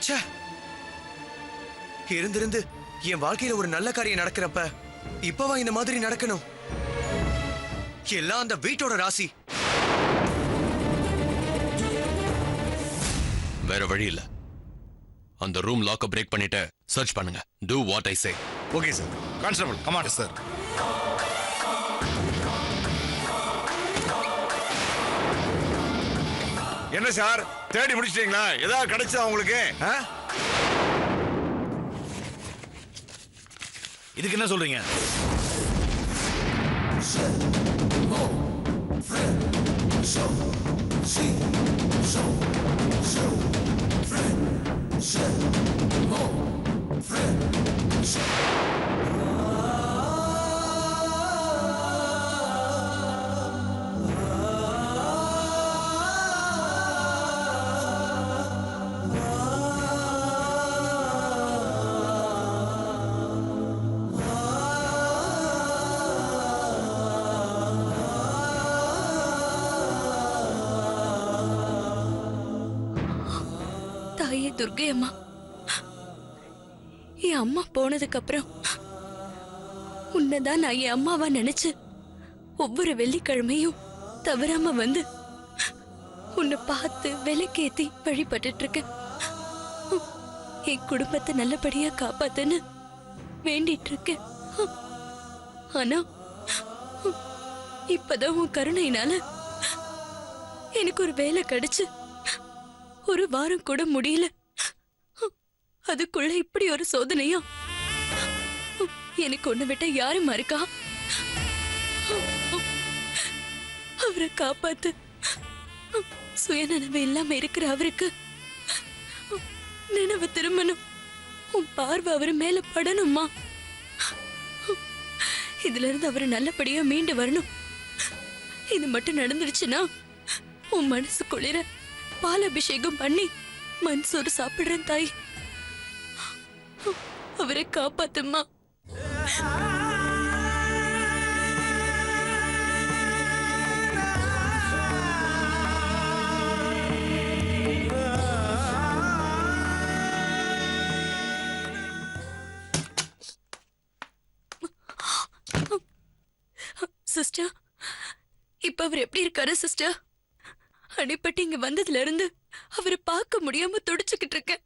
ச்சே, இருந்திருந்து என் வாழ்க்கையில ஒரு நல்ல காரியம் நடக்கிறப்ப இப்பவா இந்த மாதிரி நடக்கணும்? எல்லாம் அந்த வீட்டோட ராசி. வேற வழி இல்ல. அந்த ரூம் லாக்க பிரேக் பண்ணிட்டு சர்ச் பண்ணுங்க. Do what I say. Okay sir. Constable come on sir. என்ன சார் தேடி முடிச்சிட்டீங்களா? ஏதாவது கிடைச்சா உங்களுக்கு? இதுக்கு என்ன சொல்றீங்க? தாயே துர்கை அம்மா, என் அம்மா போனதுக்கு அப்புறம் உன்னதான் நான் என் அம்மாவா நினைச்சு ஒவ்வொரு வெள்ளிக்கிழமையும் தவறாம வந்து உன்னை பார்த்து விலைக்கேத்தி வழிபட்டு இருக்கேன். என் குடும்பத்தை நல்லபடியா காப்பாத்துன்னு வேண்டிட்டு இருக்கேன். ஆனா இப்பதான் உன் கருணையினால எனக்கு ஒரு வேலை கிடைச்சு ஒரு வாரம் கூட முடியல. அதுக்குள்ள இப்படி ஒரு சோதனையா? எனக்கு ஒண்ணு விட்ட யாருமா இருக்கா? அவரை காப்பாத்து. சுயநினைவு இல்லாம இருக்கிற அவருக்கு நினைவு திரும்பணும். உன் பார்வை அவர் மேல படணுமா? இதுல இருந்து அவரு நல்லபடியா மீண்டு வரணும். இது மட்டும் நடந்துடுச்சுன்னா உன் மனசு குளிர பாலாபிஷேகம் பண்ணி மன்சோறு சாப்பிடுறேன் தாய். அவரை காப்பாத்துமா. சிஸ்டர், இப்ப அவர் எப்படி இருக்காரு சிஸ்டர்? அடிப்பட்டு இங்க வந்ததுல இருந்து அவரை பார்க்க முடியாம துடிச்சுக்கிட்டு இருக்கேன்.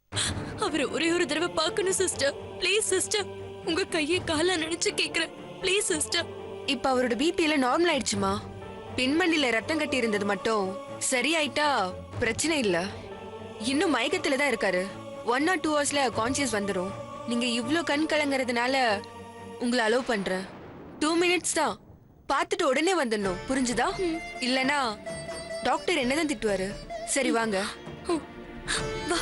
அவரை ஒரே ஒரு தடவை பார்க்கணும் சிஸ்டர். ப்ளீஸ் சிஸ்டர், உங்க கையை காலா நினைச்சு கேக்குறேன். Please sister. இப்ப அவரோட பிபில நார்மல் ஆயிடுச்சுமா. பின்மண்டில ரத்தம் கட்டி இருந்தது மட்டும் சரியாயிட்டா பிரச்சனை இல்ல. இன்னும் மயக்கத்துல தான் இருக்காரு. 1 or 2 hours கான்சியஸ் வந்துடும். நீங்க இவ்ளோ கண் கலங்கறதுனால உங்களை அலோவ் பண்றேன். 2 minutes தான். பார்த்துட்டு உடனே வந்துடணும், புரிஞ்சுதா? இல்லனா டாக்டர் என்னதான் திட்டுவாரு. சரி வாங்க. வா.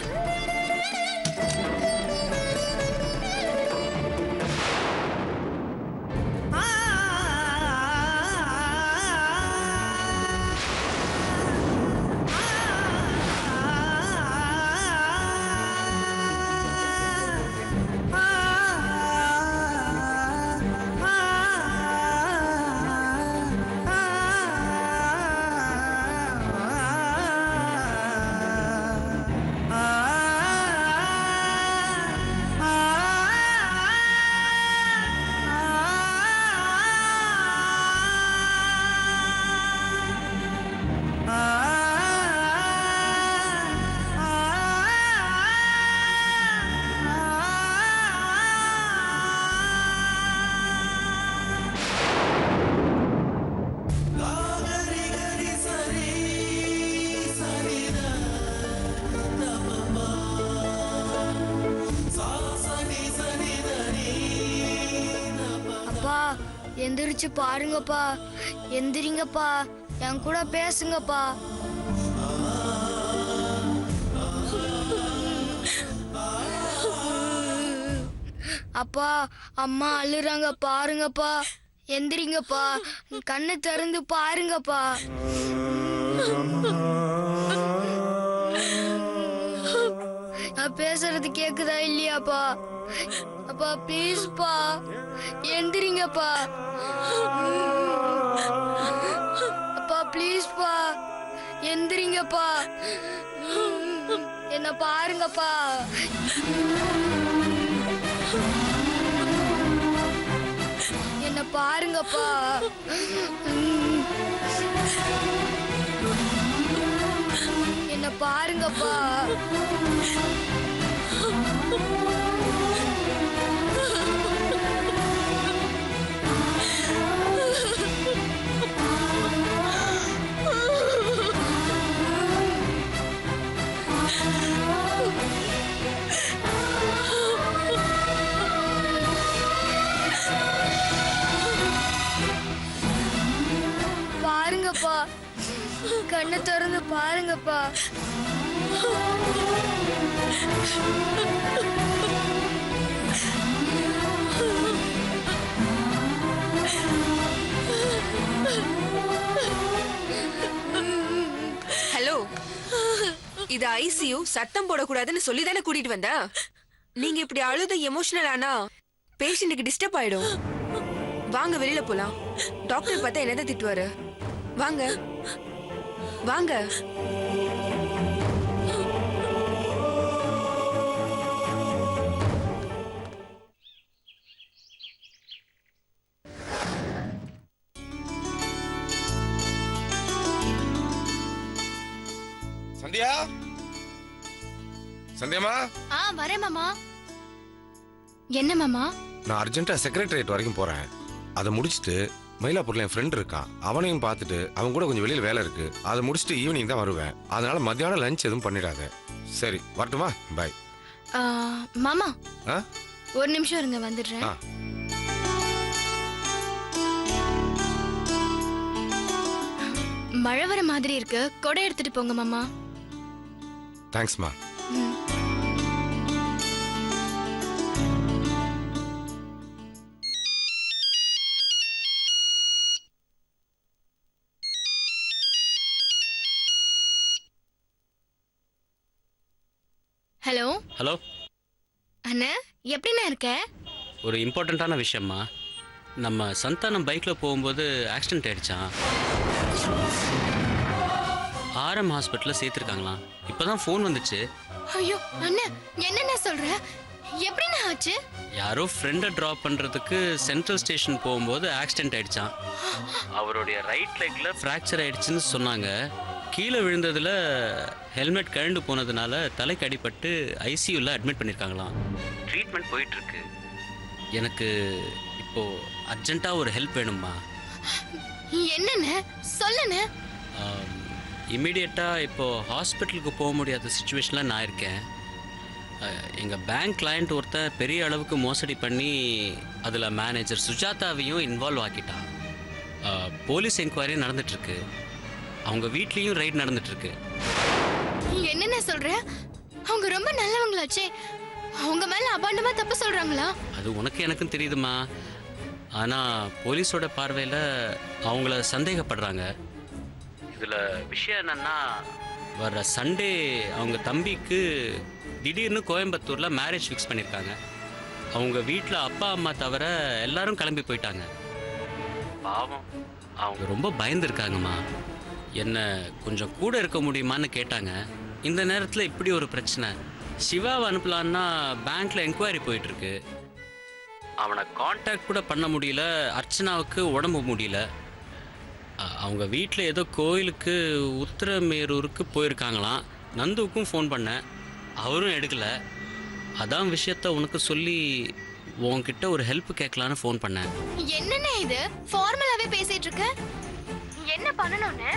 எந்திரிச்சு பாருங்கப்பா, எந்திரிங்கப்பா, என் கூட பேசுங்கப்பா. அப்பா, அம்மா அழுறாங்க பாருங்கப்பா, எந்திரிங்கப்பா, கண்ணை திறந்து பாருங்கப்பா. நான் பேசுறது கேக்குதா இல்லையாப்பா? அப்பா ப்ளீஸ்ப்பா, எந்திரிங்கப்பா. அப்பா ப்ளீஸ்ப்பா, எந்திரிங்கப்பா. என்ன பாருங்கப்பா. என்ன பாருங்கப்பா. என்ன பாருங்கப்பா. பாருங்கப்பா, கண்ணை திறந்து பாருங்கப்பா. ஹலோ, இது ஐசியூ. சத்தம் போடக்கூடாதுன்னு சொல்லி தானே கூட்டிட்டு வந்த. நீங்க இப்படி அழுத எமோஷனல் ஆனா பேஷண்ட்டுக்கு டிஸ்டர்ப் ஆயிடும். வாங்க வெளியில போலாம். டாக்டர் பார்த்தா என்னதான் திட்டுவாரு. வாங்க வாங்க. சந்தியா, சந்தியாமா, வரேன் மாமா. என்ன மாமா? நான் அர்ஜென்ட்டா செக்ரட்டரியேட் வரைக்கும் போறேன். அதை முடிச்சுட்டு மயிலாப்பூர்ல என் ஃப்ரெண்ட் இருக்கான், அவனையும் பார்த்துட்டு அவன் கூட கொஞ்சம் வெளியில வேலை இருக்கு. அதை முடிச்சுட்டு ஈவினிங் தான் வருவேன். அதனால மத்தியானம் லஞ்ச் எதுவும் பண்ணிடாத. சரி, வரட்டுமா? பாய். மாமா, ஆ? ஒரு நிமிஷம் இருங்க, வந்துடுறேன். ஆ. மழை வர மாதிரி இருக்கு, கொடை எடுத்துட்டு போங்க மாமா. தேங்க்ஸ்மா. ஹலோ ஹலோ அண்ணா, எப்படிண்ணா இருக்க? ஒரு இம்பார்ட்டண்ட்டான விஷயம்மா. நம்ம சந்தானம் பைக்கில் போகும்போது ஆக்சிடென்ட் ஆயிடுச்சான். ஆர்எம் ஹாஸ்பிட்டலில் சேர்த்துருக்காங்களாம். இப்போ தான் ஃபோன் வந்துச்சு. ஐயோ அண்ணா, என்னண்ணா சொல்ற? எப்படிண்ணா ஆச்சு? யாரோ ஃப்ரெண்டை ட்ராப் பண்ணுறதுக்கு சென்ட்ரல் ஸ்டேஷன் போகும்போது ஆக்சிடென்ட் ஆயிடுச்சான். அவருடைய ரைட் லெக்கில் ஃப்ராக்சர் ஆயிடுச்சுன்னு சொன்னாங்க. கீழே விழுந்ததில் ஹெல்மெட் கழண்டு போனதுனால தலைக்கு அடிபட்டு ஐசியூவில் அட்மிட் பண்ணியிருக்காங்களாம். ட்ரீட்மெண்ட் போயிட்டுருக்கு. எனக்கு இப்போ அர்ஜென்ட்டாக ஒரு ஹெல்ப் வேணும்மா. என்னண்ணே சொல்லுண்ணே. இம்மிடியட்டாக இப்போது ஹாஸ்பிட்டலுக்கு போக முடியாத சுச்சுவேஷனில் நான் இருக்கேன். எங்கள் பேங்க் கிளையண்ட் ஒருத்தன் பெரிய அளவுக்கு மோசடி பண்ணி அதில் மேனேஜர் சுஜாதாவையும் இன்வால்வ் ஆக்கிட்டான். போலீஸ் என்கொயரியும் நடந்துட்டுருக்கு. அவங்க வீட்லேயும் ரைட் நடந்துட்டுருக்கு. என்னண்ணே சொல்ற? அவங்க ரொம்ப நல்லவங்களாச்சே. அவங்க மேல அபாண்டமா தப்பு சொல்றாங்களா? அது உனக்கு எனக்கும் தெரியுதுமா. ஆனால் போலீஸோட பார்வையில் அவங்கள சந்தேகப்படுறாங்க. இதில் விஷயம் என்னன்னா, வர்ற சண்டே அவங்க தம்பிக்கு திடீர்னு கோயம்புத்தூரில் மேரேஜ் ஃபிக்ஸ் பண்ணியிருக்காங்க. அவங்க வீட்டில் அப்பா அம்மா தவிர எல்லாரும் கிளம்பி போயிட்டாங்க. பாவம், அவங்க ரொம்ப பயந்துருக்காங்கம்மா. என்ன கொஞ்சம் கூட இருக்க முடியுமான்னு கேட்டாங்க. இந்த நேரத்தில் இப்படி ஒரு பிரச்சனை. சிவாவை அனுப்பலான்னா பேங்க்ல என்கொயரி போயிட்டுருக்கு. அவனை காண்டாக்ட் கூட பண்ண முடியல. அர்ச்சனாவுக்கு உடம்பு முடியல. அவங்க வீட்டில் ஏதோ கோயிலுக்கு உத்திரமேரூருக்கு போயிருக்காங்களாம். நந்துவுக்கும் ஃபோன் பண்ணேன், அவரும் எடுக்கல. அதான் விஷயத்த உனக்கு சொல்லி உன்கிட்ட ஒரு ஹெல்ப் கேட்கலான்னு ஃபோன் பண்ணேன். என்னண்ணே இது? ஃபார்மலாவே பேசிட்டு இருக்க. என்ன பண்ணணும்னு?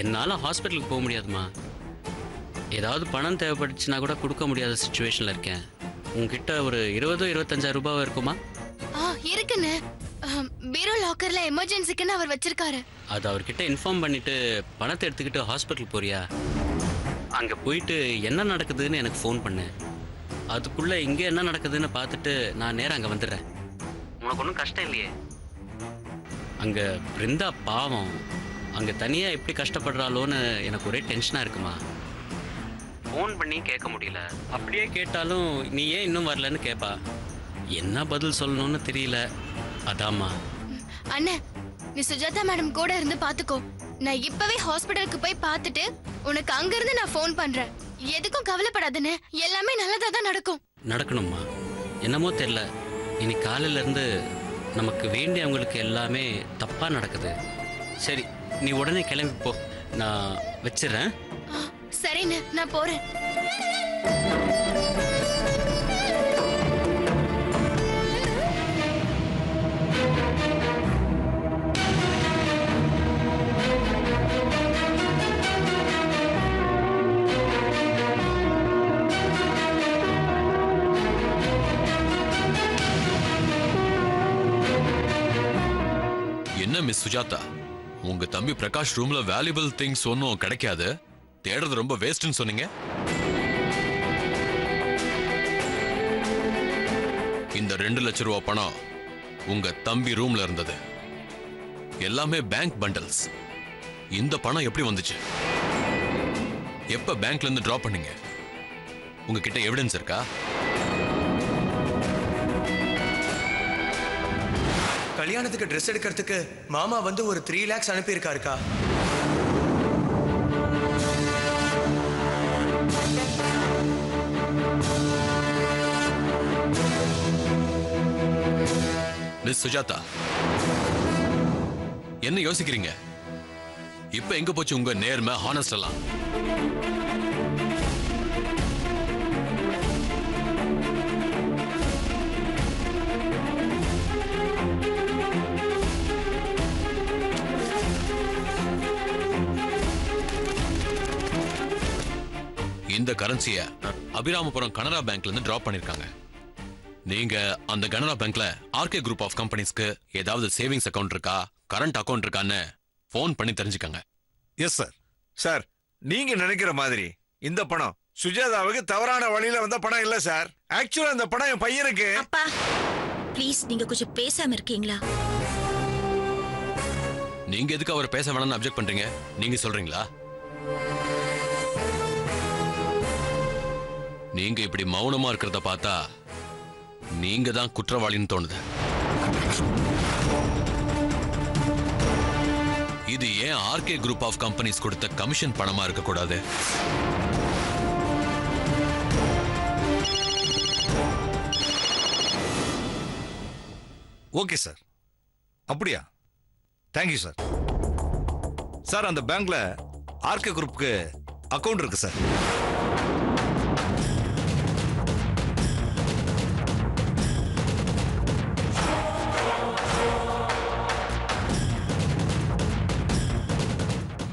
என்னால் ஹாஸ்பிட்டலுக்கு போக முடியாதுமா. ஏதாவது பணம் தேவைப்பட்டுச்சுன்னா கூட கொடுக்க முடியாத சுச்சுவேஷனில் இருக்கேன். உங்ககிட்ட ஒரு 20-25,000 ரூபாய் இருக்குமா? இருக்குன்னு பீரோ லாக்கர்ல எமர்ஜென்சிக்குன்னு அவர் வச்சிருக்காரு. அது அவர்கிட்ட இன்ஃபார்ம் பண்ணிட்டு பணத்தை எடுத்துக்கிட்டு ஹாஸ்பிட்டல் போறியா? அங்கே போயிட்டு என்ன நடக்குதுன்னு எனக்கு ஃபோன் பண்ணு. அதுக்குள்ளே இங்கே என்ன நடக்குதுன்னு பார்த்துட்டு நான் நேராக அங்கே வந்துடுறேன். உனக்கு ஒன்றும் கஷ்டம் இல்லையே? அங்கே பிருந்தா பாவம், அங்கே தனியாக எப்படி கஷ்டப்படுறாளோன்னு எனக்கு ஒரே டென்ஷனாக இருக்குமா. ஃபோன் பண்ணி கேட்க முடியல. அப்படியே கேட்டாலும் நீ ஏன் இன்னும் வரலன்னு கேட்பா. என்ன பதில் சொல்லணும்னு தெரியல. அதாம்மா. அண்ணே, நீ சுஜாதா மேடம் கூட இருந்து பாத்துக்கோ. நான் இப்பவே ஹாஸ்பிடலுக்கு போய் பார்த்துட்டு உனக்கு அங்கிருந்து நான் ஃபோன் பண்றேன். எதுக்கும் கவலைப்படாதன்னு, எல்லாமே நல்லதா தான் நடக்கும். நடக்கணும்மா. என்னமோ தெரியல, இனி காலையில இருந்து நமக்கு வேண்டியவங்களுக்கு எல்லாமே தப்பா நடக்குது. சரி, நீ உடனே கிளம்பி போ, நான் வச்சிடுறேன். சரிண்ணே, நான் போறேன். என்ன மிஸ் சுஜாதா, உங்க தம்பி பிரகாஷ் ரூம்ல வேல்யூபிள் திங்ஸ் ஒன்னும் கிடைக்காது, தேடுறது ரொம்ப வேஸ்ட்னு சொன்னீங்க. இந்த 2 லட்சம் ரூபாய் பணம் உங்க தம்பி ரூம்ல இருந்தது. எல்லாமே பேங்க் பண்டல்ஸ். இந்த பணம் எப்படி வந்துச்சு? எப்ப பேங்க்ல இருந்து டிரா பண்ணீங்க? உங்ககிட்ட எவிடன்ஸ் இருக்கா? கல்யாணத்துக்கு ட்ரெஸ் எடுக்கிறதுக்கு மாமா வந்து ஒரு 3 lakhs அனுப்பியிருக்காருக்கா. மிஸ் சுஜாதா, என்ன யோசிக்கிறீங்க? இப்ப எங்க போச்சு உங்க நேர்மை, ஹானஸ்ட் எல்லாம்? இந்த கரன்சிய அபிராமபுரம் கனரா பேங்க்ல இருந்து டிராப் பண்ணிருக்காங்க. நீங்க அந்த கனரா பேங்க்ல ஆர்கே குரூப் ஆஃப் கம்பெனிஸ்க்கு ஏதாவது சேவிங்ஸ் அக்கவுண்ட் இருக்கா, கரண்ட் அக்கவுண்ட் இருக்கான்னு போன் பண்ணி தெரிஞ்சுக்கங்க. Yes sir. சார், நீங்க நினைக்கிற மாதிரி இந்த பணம் சுஜாதாவுக்கு தவறான வழியில வந்த பணம் இல்ல சார். ஆக்சுவலா இந்த பணம் என் பையனுக்கு. அப்பா ப்ளீஸ், நீங்க கொஞ்சம் பேசாம இருக்கீங்களா? நீங்க எதுக்கு அவர் பேச வேணாம்னு அப்ஜெக்ட் பண்றீங்க? நீங்க சொல்றீங்களா? நீங்க இப்படி மௌனமா இருக்கிறத பார்த்தா நீங்க தான் குற்றவாளின்னு தோணுது. இது ஏன் ஆர்கே குரூப் ஆஃப் கம்பெனிஸ் கொடுத்த கமிஷன் பணமா இருக்க கூடாது? Okay sir. அப்படியா? Thank you sir. சார், அந்த பேங்க்ல ஆர்கே குரூப்புக்கு அக்கவுண்ட் இருக்கு சார்.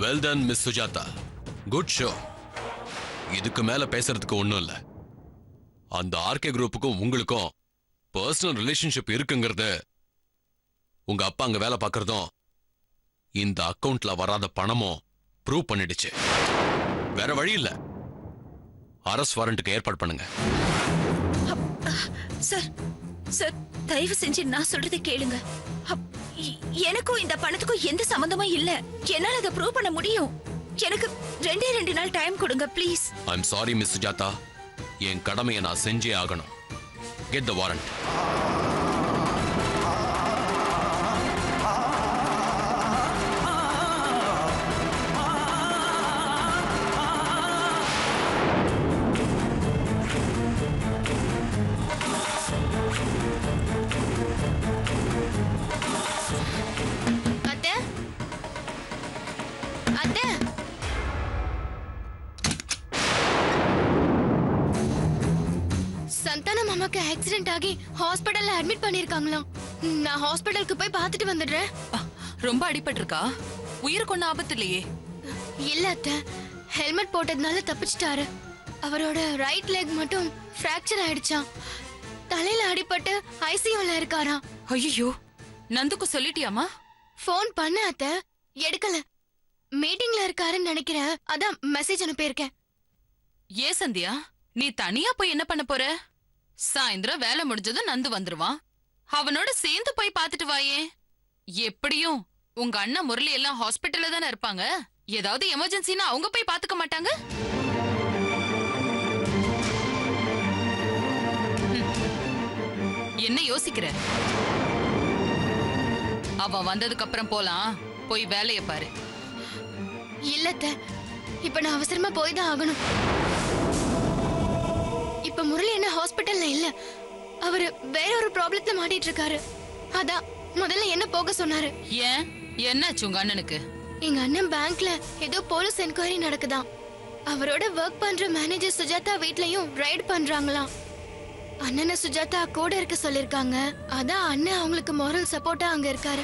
Well done miss Sujatha, good show. இதுக்கு மேல பேசுறதுக்கு ஒண்ணும் இல்ல. அந்த ஆர்கே குரூப்புக்கும் உங்களுக்கும் பர்சனல் ரிலேஷன்ஷிப் இருக்குங்கிறது உங்க அப்பா அங்க வேலை பார்க்கறதும் இந்த அக்கவுண்ட்ல வராத பணமும் ப்ரூவ் பண்ணிடுச்சு. வேற வழி இல்ல, அரஸ்ட் வாரண்ட்டுக்கு ஏற்பாடு பண்ணுங்க. சார் சார், தயவு செஞ்சு நான் சொல்றதை கேளுங்க. எனக்கும் இந்த பணத்துக்கும் எந்த சம்பந்தமும் இல்ல. என்னால அதை ப்ரூவ் பண்ண முடியும். எனக்கு 2 நாள் டைம் கொடுங்க please. I'm sorry miss Sujatha, என் கடமையை நான் செஞ்சே ஆகணும். Get the warrant. அத்தை, அத்தை, சந்தானம் மாமாக்கு ஆக்சிடென்ட் ஆகி ஹாஸ்பிடல்ல அட்மிட் பண்ணிருக்காங்களாம். நான் ஹாஸ்பிடலுக்கு போய் பார்த்துட்டு வந்துடுறேன். ரொம்ப அடிபட்டிருக்கா? உயிருக்கு ஒன்னும் ஆபத்து இல்லையே? இல்ல அத்தை, ஹெல்மெட் போட்டதுனால தப்பிச்சிட்டாரு. அவரோட ரைட் லெக் மட்டும் ஃப்ராக்சர் ஆயிடுச்சாம். தலையில அடிபட்டு ஐசியூல இருக்காராம். ஐயோ, நந்துக்கு சொல்லிட்டியாமா? ஃபோன் பண்ண அத்தை, எடுக்கல. மீட்டிங்ல இருக்காருன்னு நினைக்கிறேன். அதான் மெசேஜ் அனுப்பியிருக்கேன். ஏ சந்தியா, நீ தனியா போய் என்ன பண்ண போற? சாயந்தரம் வேலை முடிஞ்சதும் நந்து வந்துருவான். அவனோட சேர்ந்து போய் பார்த்துட்டு வாயே. எப்படியும் உங்க அண்ணா முரளி எல்லாம் ஹாஸ்பிட்டல்ல தானே இருப்பாங்க. ஏதாவது எமர்ஜென்சினா அவங்க போய் பாத்துக்க மாட்டாங்க? என்ன யோசிக்கிற? அவ வந்ததுக்கு அப்புறம் போலாம். போய் வேலைய பாரு. இல்ல அத்தை, இப்ப நான் அவசரமா போய் தான் ஆகணும். இப்ப முரளி என்ன ஹாஸ்பிட்டல்ல இல்ல. அவரு வேற ஒரு ப்ராப்ளத்துல மாட்டிட்டு இருக்காரு. அதான் முதல்ல என்ன போக சொன்னாரு. ஏன் என்னாச்சு உங்க அண்ணனுக்கு? எங்க அண்ணன் பேங்க்ல ஏதோ போலீஸ் என்கொயரி நடக்குதாம். அவரோட ஒர்க் பண்ற மேனேஜர் சுஜாதா வீட்லயும் ரைட் பண்றாங்களாம். அண்ணனை சுஜாதா கூட இருக்க சொல்லிருக்காங்க. அதான் அண்ணன் அவங்களுக்கு மோரல் சப்போர்ட்டா அங்க இருக்காரு.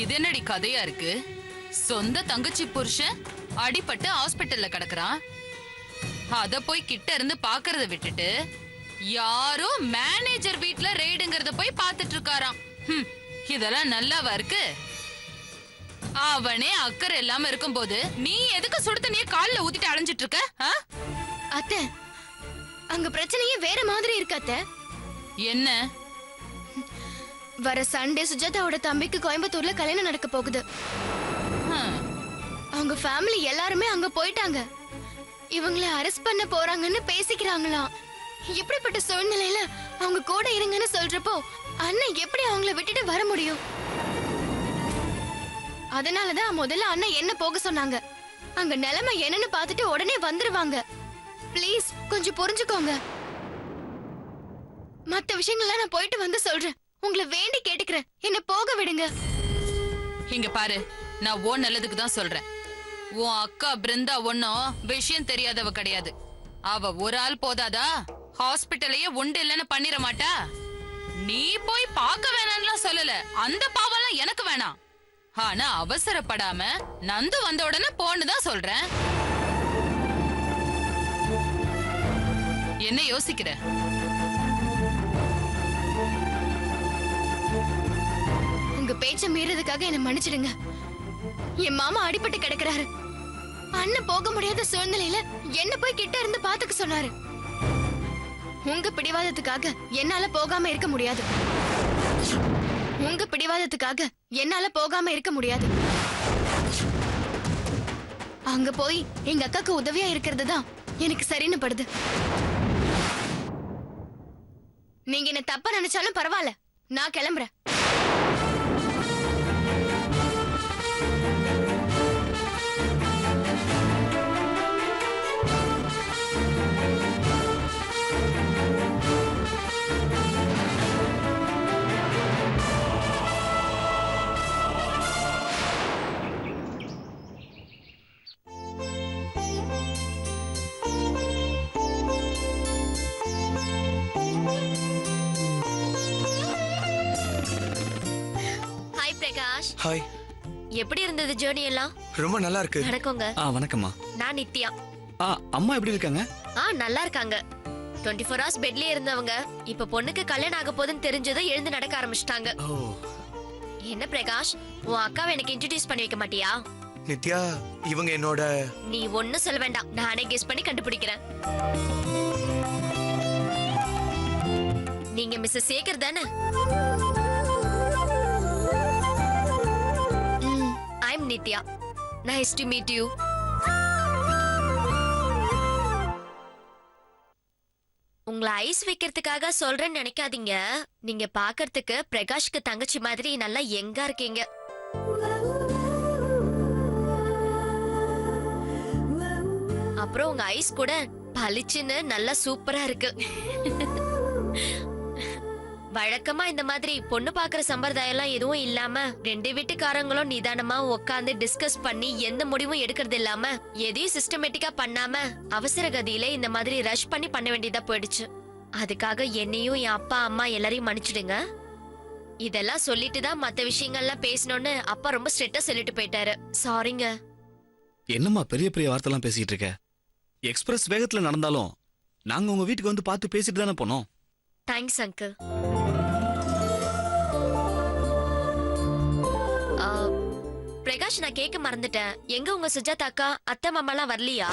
இது என்னடி கதையா இருக்கு? சொந்த தங்கச்சி புருஷன் அடிபட்டு ஹாஸ்பிட்டல்ல கிடக்குறான். அத போய் கிட்ட இருந்து பாக்குறத விட்டுட்டு யாரோ மேனேஜர் வீட்ல ரெய்டுங்கறத போய் பார்த்துட்டு இருக்காராம். இதெல்லாம் நல்லாவா இருக்கு? அவனே அக்கறை இல்லாம இருக்கும்போது நீ எதுக்கு சுடு தண்ணிய கால்ல ஊத்திட்டு அலைஞ்சிட்டு இருக்க? அத்தை, அங்க பிரச்சனையே வேற மாதிரி இருக்கு அத்தை. என்ன? வர சண்டே சுஜாதாவோட தம்பிக்கு கோயம்புத்தூர்ல கல்யாணம் நடக்க போகுது. அவங்க ஃபேமிலி எல்லாருமே அங்க போயிட்டாங்க. இவங்களை அரெஸ்ட் பண்ண போறாங்கன்னு பேசிக்கிறாங்களாம். இப்படிப்பட்ட சூழ்நிலையில அவங்க கூட இருங்கன்னு சொல்றப்போ அண்ணன் எப்படி அவங்கள விட்டுட்டு வர முடியும்? அதனாலதான் முதல்ல அண்ணன் என்ன போக சொன்னாங்க. அங்க நிலைமை என்னன்னு பார்த்துட்டு உடனே வந்துருவாங்க. ப்ளீஸ் கொஞ்சம் புரிஞ்சுக்கோங்க. மத்த விஷயங்கள்லாம் நான் போயிட்டு வந்து சொல்றேன். உங்களை வேண்டி கேட்டுக்கிறேன், என்ன போக விடுங்க. இங்க பாரு, நான் ஓ நல்லதுக்கு தான் சொல்றேன். உன் அக்கா பிருந்தா ஒன்னும் விஷயம் தெரியாதவ கிடையாது. அவ ஒரு ஆள் போதாதா ஹாஸ்பிட்டலையே உண்டு இல்லைன்னு பண்ணிர மாட்டா. நீ போய் பார்க்க வேணாம்லாம் சொல்லல, அந்த பாவம்லாம் எனக்கு வேணாம். ஆனா அவசரப்படாம நந்து வந்த உடனே போன்னு தான் சொல்றேன். என்ன யோசிக்கிற? உங்க பேச்ச மீறதுக்காக என்ன மன்னிச்சிடுங்க. என் மாமா அடிபட்டு கிடக்குறாரு. அண்ணன் போக முடியாத சூழ்நிலையில என்ன போய் கிட்ட இருந்து பாத்துக்க சொன்னாரு. உங்க பிடிவாதத்துக்காக என்னால போகாம இருக்க முடியாது. உங்க பிடிவாதத்துக்காக என்னால போகாம இருக்க முடியாது. அங்க போய் எங்க அக்காக்கு உதவியா இருக்கிறது தான் எனக்கு சரின்னு படுது. நீங்க என்ன தப்பா நினைச்சாலும் பரவாயில்ல, நான் கிளம்புறேன். ஹாய். எப்படி இருந்தது ஜர்னி எல்லாம்? ரொம்ப நல்லா இருக்கு. வணக்கங்க. வணக்கம்மா. நான் நித்யா. அம்மா எப்படி இருக்காங்க? நல்லா இருக்காங்க. 24 hours பெட்லயே இருந்தவங்க இப்ப பொண்ணுக்கு கல்யாணம் ஆக போதுன்னு தெரிஞ்சதும் எழுந்து நடக்க ஆரம்பிச்சிட்டாங்க. என்ன பிரகாஷ், உன் அக்காவை எனக்கு இன்ட்ரோடியூஸ் பண்ணி வைக்க மாட்டியா? நித்யா, இவங்க என்னோட. நீ ஒண்ணும் சொல்ல வேண்டாம், நானே கெஸ் பண்ணி கண்டுபிடிக்கிறேன். நீங்க மிஸ்ஸஸ் சேகர் தானே? I'm Nitya. Nice to meet you. உங்களை ஐஸ் வைக்கிறதுக்காக சொல்றேன்னு நினைக்காதீங்க. நீங்க பாக்குறதுக்கு பிரகாஷ்க்கு தங்கச்சி மாதிரி நல்லா யங்கா இருக்கீங்க. அப்புறம் உங்க ஐஸ் கூட பளிச்சுன்னு நல்லா சூப்பரா இருக்கு. வழக்கமா இந்த மாதிரி பொண்ணு பாக்குற சம்பிரதாயம் எல்லாம் எதுவும் இல்லாம ரெண்டு வீட்டுக்காரங்களும் நிதானமா உட்காந்து டிஸ்கஸ் பண்ணி எந்த முடிவும் எடுக்கிறது இல்லாம எதையும் சிஸ்டமேட்டிக்கா பண்ணாம அவசர கதியில இந்த மாதிரி ரஷ் பண்ணி பண்ண வேண்டியதா போயிடுச்சு. அதுக்காக என்னையும் என் அப்பா அம்மா எல்லாரையும் மன்னிச்சிடுங்க. இதெல்லாம் சொல்லிட்டு தான் மத்த விஷயங்கள்லாம் பேசணும்னு அப்பா ரொம்ப ஸ்ட்ரிக்ட்டா சொல்லிட்டு போயிட்டாரு. சாரிங்க. என்னம்மா பெரிய பெரிய வார்த்தைலாம் பேசிட்டு இருக்க? எக்ஸ்பிரஸ் வேகத்துல நடந்தாலும் நாங்க உங்க வீட்டுக்கு வந்து பார்த்து பேசிட்டு தானே போனோம். Thanks uncle. பிரகாஷ், நான் கேட்க மறந்துட்டேன். எங்க உங்க சுஜாதா அக்கா, அத்தை மாமாலாம் வரலையா?